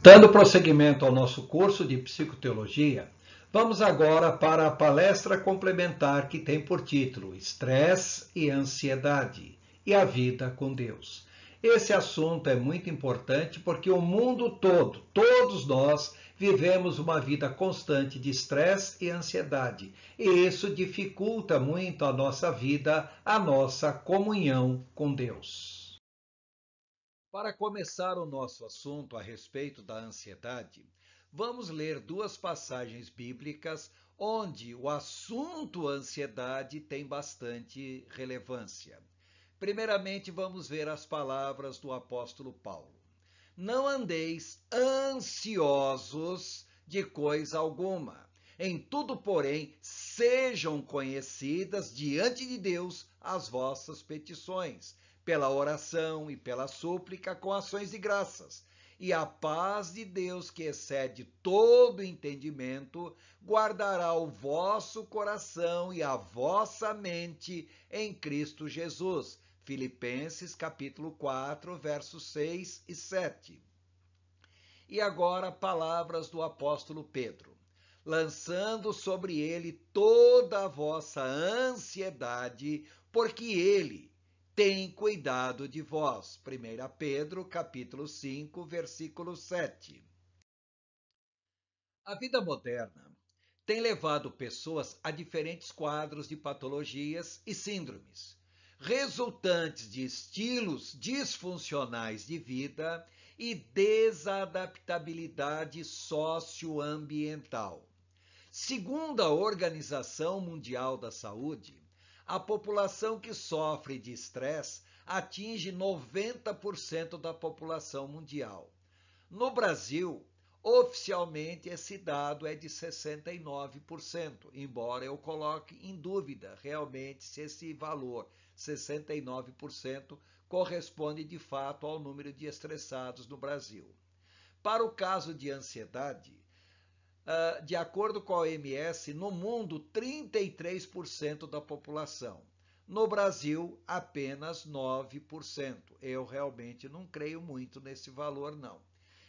Dando prosseguimento ao nosso curso de psicoteologia, vamos agora para a palestra complementar que tem por título Estresse e Ansiedade e a Vida com Deus. Esse assunto é muito importante porque o mundo todo, todos nós, vivemos uma vida constante de estresse e ansiedade, e isso dificulta muito a nossa vida, a nossa comunhão com Deus. Para começar o nosso assunto a respeito da ansiedade, vamos ler duas passagens bíblicas onde o assunto ansiedade tem bastante relevância. Primeiramente, vamos ver as palavras do apóstolo Paulo. Não andeis ansiosos de coisa alguma. Em tudo, porém, sejam conhecidas diante de Deus as vossas petições, pela oração e pela súplica com ações de graças. E a paz de Deus, que excede todo entendimento, guardará o vosso coração e a vossa mente em Cristo Jesus. Filipenses capítulo 4, versos 6 e 7. E agora palavras do apóstolo Pedro. Lançando sobre ele toda a vossa ansiedade, porque ele tem cuidado de vós. 1 Pedro, capítulo 5, versículo 7. A vida moderna tem levado pessoas a diferentes quadros de patologias e síndromes, resultantes de estilos disfuncionais de vida e desadaptabilidade socioambiental. Segundo a Organização Mundial da Saúde, a população que sofre de estresse atinge 90% da população mundial. No Brasil, oficialmente esse dado é de 69%, embora eu coloque em dúvida realmente se esse valor, 69%, corresponde de fato ao número de estressados no Brasil. Para o caso de ansiedade, de acordo com a OMS, no mundo, 33% da população. No Brasil, apenas 9%. Eu realmente não creio muito nesse valor, não.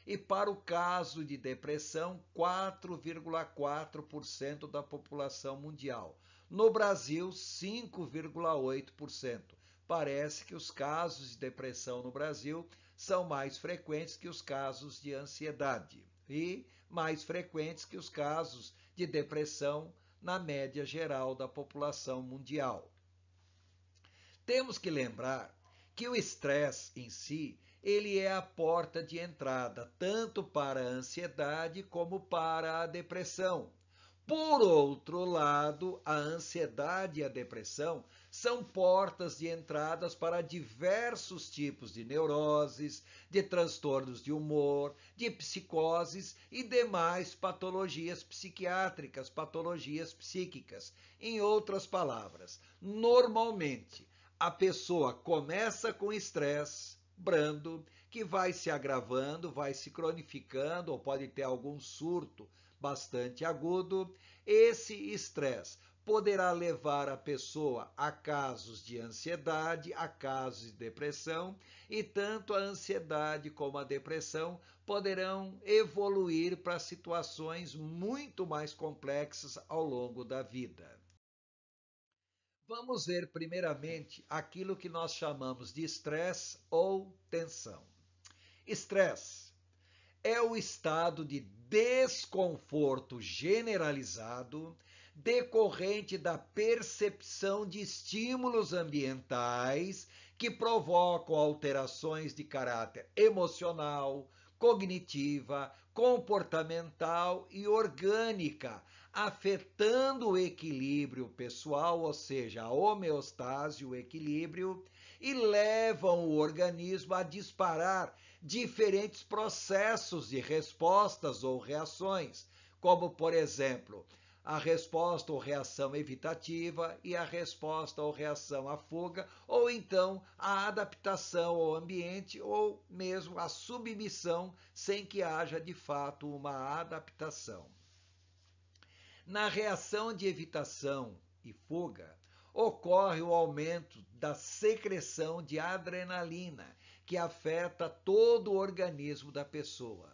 E para o caso de depressão, 4,4% da população mundial. No Brasil, 5,8%. Parece que os casos de depressão no Brasil são mais frequentes que os casos de ansiedade e mais frequentes que os casos de depressão na média geral da população mundial. Temos que lembrar que o estresse em si, ele é a porta de entrada tanto para a ansiedade como para a depressão. Por outro lado, a ansiedade e a depressão são portas de entradas para diversos tipos de neuroses, de transtornos de humor, de psicoses e demais patologias psiquiátricas, patologias psíquicas. Em outras palavras, normalmente a pessoa começa com estresse brando, que vai se agravando, vai se cronificando ou pode ter algum surto bastante agudo. Esse estresse poderá levar a pessoa a casos de ansiedade, a casos de depressão, e tanto a ansiedade como a depressão poderão evoluir para situações muito mais complexas ao longo da vida. Vamos ver primeiramente aquilo que nós chamamos de estresse ou tensão. Estresse é o estado de desconforto generalizado decorrente da percepção de estímulos ambientais que provocam alterações de caráter emocional, cognitiva, comportamental e orgânica, afetando o equilíbrio pessoal, ou seja, a homeostase, o equilíbrio, e levam o organismo a disparar diferentes processos de respostas ou reações, como, por exemplo, a resposta ou reação evitativa e a resposta ou reação à fuga, ou então a adaptação ao ambiente ou mesmo a submissão sem que haja de fato uma adaptação. Na reação de evitação e fuga, ocorre o aumento da secreção de adrenalina, que afeta todo o organismo da pessoa.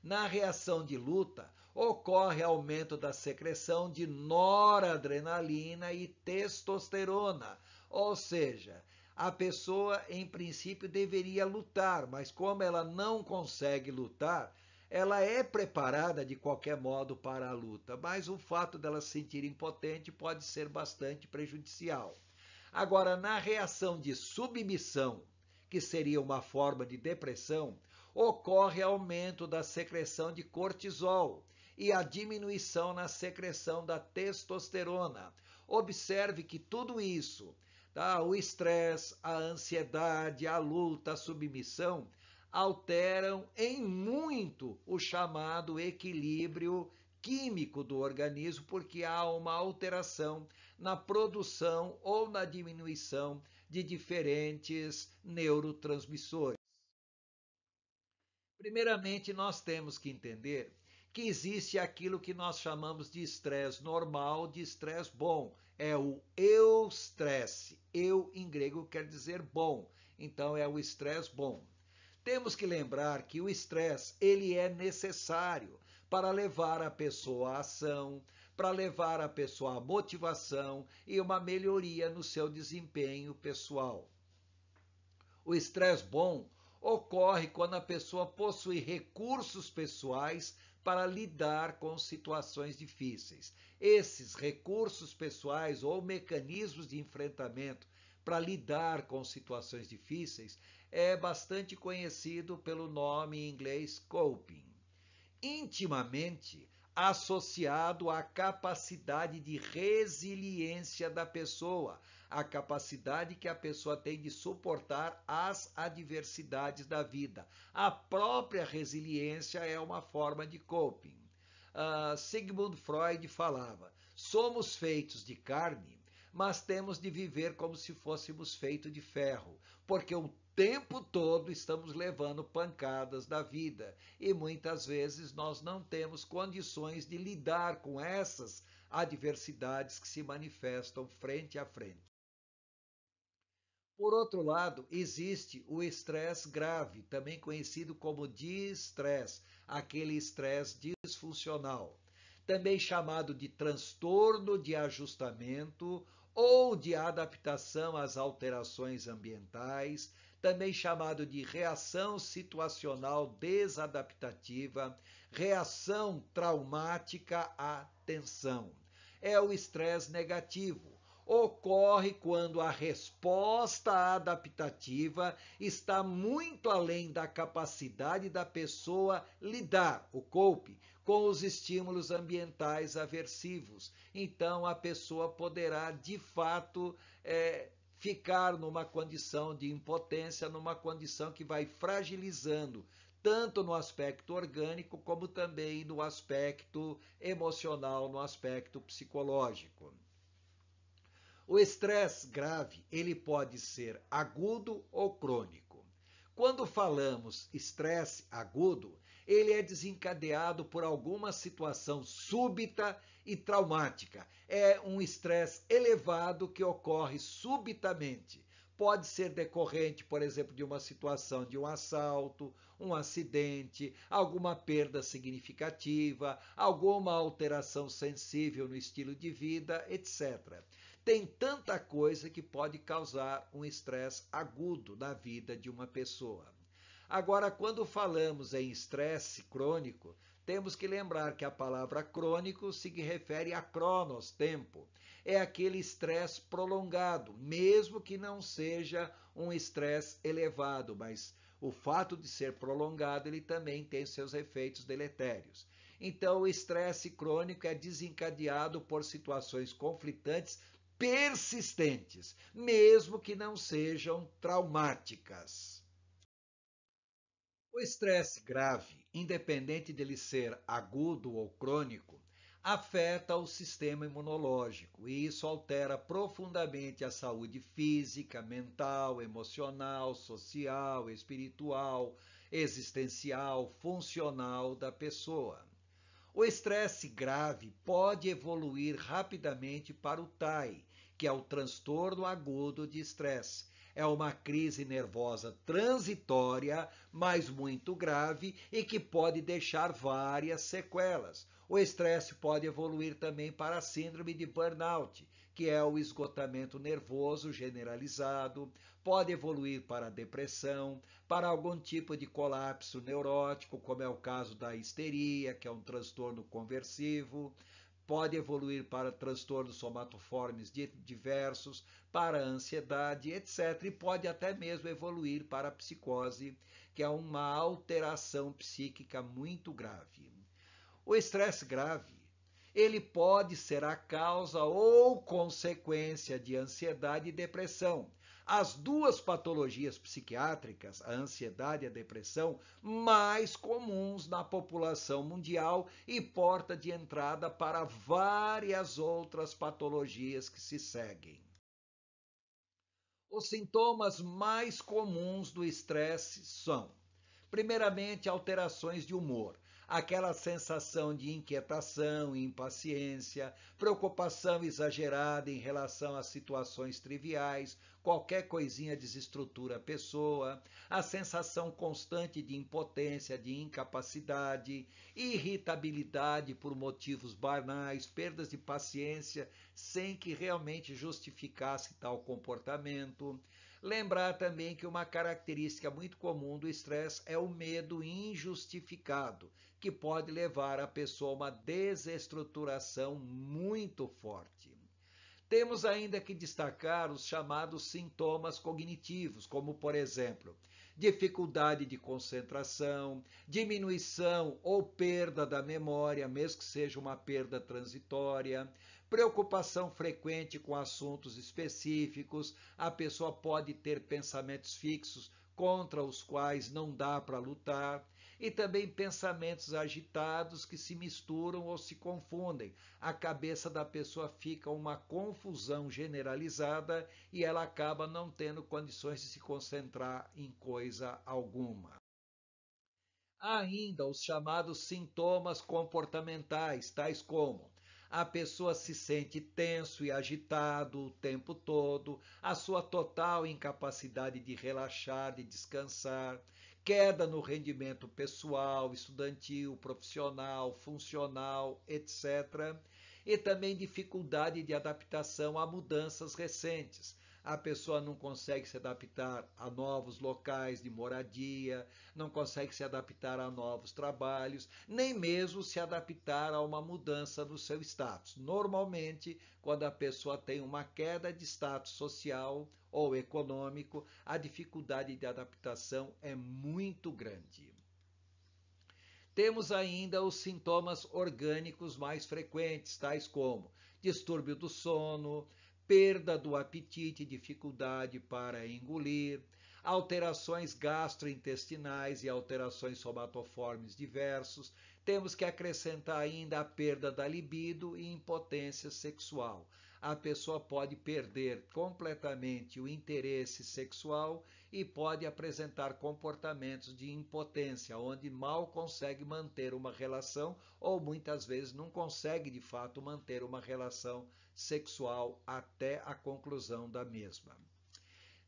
Na reação de luta, ocorre aumento da secreção de noradrenalina e testosterona, ou seja, a pessoa, em princípio, deveria lutar, mas como ela não consegue lutar, ela é preparada de qualquer modo para a luta, mas o fato dela se sentir impotente pode ser bastante prejudicial. Agora, na reação de submissão, que seria uma forma de depressão, ocorre aumento da secreção de cortisol e a diminuição na secreção da testosterona. Observe que tudo isso, tá? O estresse, a ansiedade, a luta, a submissão, alteram em muito o chamado equilíbrio químico do organismo, porque há uma alteração na produção ou na diminuição de diferentes neurotransmissores. Primeiramente, nós temos que entender que existe aquilo que nós chamamos de estresse normal, de estresse bom. É o eustresse. Eu, em grego, quer dizer bom. Então, é o estresse bom. Temos que lembrar que o estresse ele é necessário para levar a pessoa à ação, para levar a pessoa à motivação e uma melhoria no seu desempenho pessoal. O estresse bom ocorre quando a pessoa possui recursos pessoais para lidar com situações difíceis. Esses recursos pessoais ou mecanismos de enfrentamento para lidar com situações difíceis é bastante conhecido pelo nome em inglês coping. Intimamente associado à capacidade de resiliência da pessoa, a capacidade que a pessoa tem de suportar as adversidades da vida. A própria resiliência é uma forma de coping. Sigmund Freud falava: somos feitos de carne, mas temos de viver como se fôssemos feitos de ferro, porque o tempo todo estamos levando pancadas da vida e muitas vezes nós não temos condições de lidar com essas adversidades que se manifestam frente a frente. Por outro lado, existe o estresse grave, também conhecido como distresse, aquele estresse disfuncional, também chamado de transtorno de ajustamento ou de adaptação às alterações ambientais, também chamado de reação situacional desadaptativa, reação traumática à tensão. É o estresse negativo. Ocorre quando a resposta adaptativa está muito além da capacidade da pessoa lidar, o coping, com os estímulos ambientais aversivos. Então, a pessoa poderá, de fato, ficar numa condição de impotência, numa condição que vai fragilizando tanto no aspecto orgânico como também no aspecto emocional, no aspecto psicológico. O estresse grave, ele pode ser agudo ou crônico. Quando falamos estresse agudo, ele é desencadeado por alguma situação súbita e traumática. É um estresse elevado que ocorre subitamente. Pode ser decorrente, por exemplo, de uma situação de um assalto, um acidente, alguma perda significativa, alguma alteração sensível no estilo de vida, etc. Tem tanta coisa que pode causar um estresse agudo na vida de uma pessoa. Agora, quando falamos em estresse crônico, temos que lembrar que a palavra crônico se refere a cronos, tempo. É aquele estresse prolongado, mesmo que não seja um estresse elevado, mas o fato de ser prolongado, ele também tem seus efeitos deletérios. Então, o estresse crônico é desencadeado por situações conflitantes persistentes, mesmo que não sejam traumáticas. O estresse grave, independente dele ser agudo ou crônico, afeta o sistema imunológico e isso altera profundamente a saúde física, mental, emocional, social, espiritual, existencial, funcional da pessoa. O estresse grave pode evoluir rapidamente para o TAI, que é o transtorno agudo de estresse. É uma crise nervosa transitória, mas muito grave e que pode deixar várias sequelas. O estresse pode evoluir também para a síndrome de burnout, que é o esgotamento nervoso generalizado, pode evoluir para a depressão, para algum tipo de colapso neurótico, como é o caso da histeria, que é um transtorno conversivo, pode evoluir para transtornos somatoformes diversos, para a ansiedade, etc. E pode até mesmo evoluir para a psicose, que é uma alteração psíquica muito grave. O estresse grave, ele pode ser a causa ou consequência de ansiedade e depressão. As duas patologias psiquiátricas, a ansiedade e a depressão, mais comuns na população mundial e porta de entrada para várias outras patologias que se seguem. Os sintomas mais comuns do estresse são: primeiramente, alterações de humor, aquela sensação de inquietação, impaciência, preocupação exagerada em relação a situações triviais, qualquer coisinha desestrutura a pessoa, a sensação constante de impotência, de incapacidade, irritabilidade por motivos banais, perdas de paciência sem que realmente justificasse tal comportamento. Lembrar também que uma característica muito comum do estresse é o medo injustificado, que pode levar a pessoa a uma desestruturação muito forte. Temos ainda que destacar os chamados sintomas cognitivos, como, por exemplo, dificuldade de concentração, diminuição ou perda da memória, mesmo que seja uma perda transitória, preocupação frequente com assuntos específicos, a pessoa pode ter pensamentos fixos contra os quais não dá para lutar, e também pensamentos agitados que se misturam ou se confundem. A cabeça da pessoa fica uma confusão generalizada e ela acaba não tendo condições de se concentrar em coisa alguma. Há ainda os chamados sintomas comportamentais, tais como: a pessoa se sente tenso e agitado o tempo todo, a sua total incapacidade de relaxar, de descansar, queda no rendimento pessoal, estudantil, profissional, funcional, etc. E também dificuldade de adaptação a mudanças recentes. A pessoa não consegue se adaptar a novos locais de moradia, não consegue se adaptar a novos trabalhos, nem mesmo se adaptar a uma mudança no seu status. Normalmente, quando a pessoa tem uma queda de status social ou econômico, a dificuldade de adaptação é muito grande. Temos ainda os sintomas orgânicos mais frequentes, tais como distúrbio do sono, perda do apetite, dificuldade para engolir, alterações gastrointestinais e alterações somatoformes diversos. Temos que acrescentar ainda a perda da libido e impotência sexual. A pessoa pode perder completamente o interesse sexual e pode apresentar comportamentos de impotência, onde mal consegue manter uma relação ou muitas vezes não consegue de fato manter uma relação sexual até a conclusão da mesma.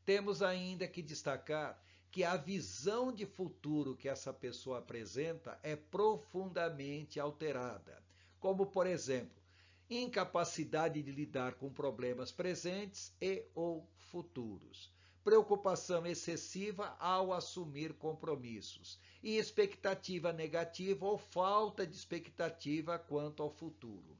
Temos ainda que destacar que a visão de futuro que essa pessoa apresenta é profundamente alterada, como, por exemplo, incapacidade de lidar com problemas presentes e ou futuros, preocupação excessiva ao assumir compromissos e expectativa negativa ou falta de expectativa quanto ao futuro.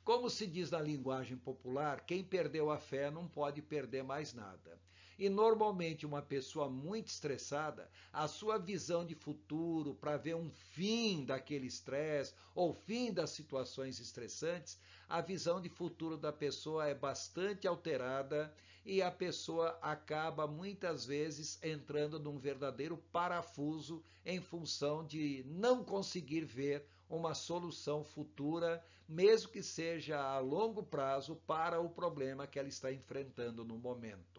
Como se diz na linguagem popular, quem perdeu a fé não pode perder mais nada. E normalmente uma pessoa muito estressada, a sua visão de futuro para ver um fim daquele estresse ou fim das situações estressantes, a visão de futuro da pessoa é bastante alterada e a pessoa acaba muitas vezes entrando num verdadeiro parafuso em função de não conseguir ver uma solução futura, mesmo que seja a longo prazo, para o problema que ela está enfrentando no momento.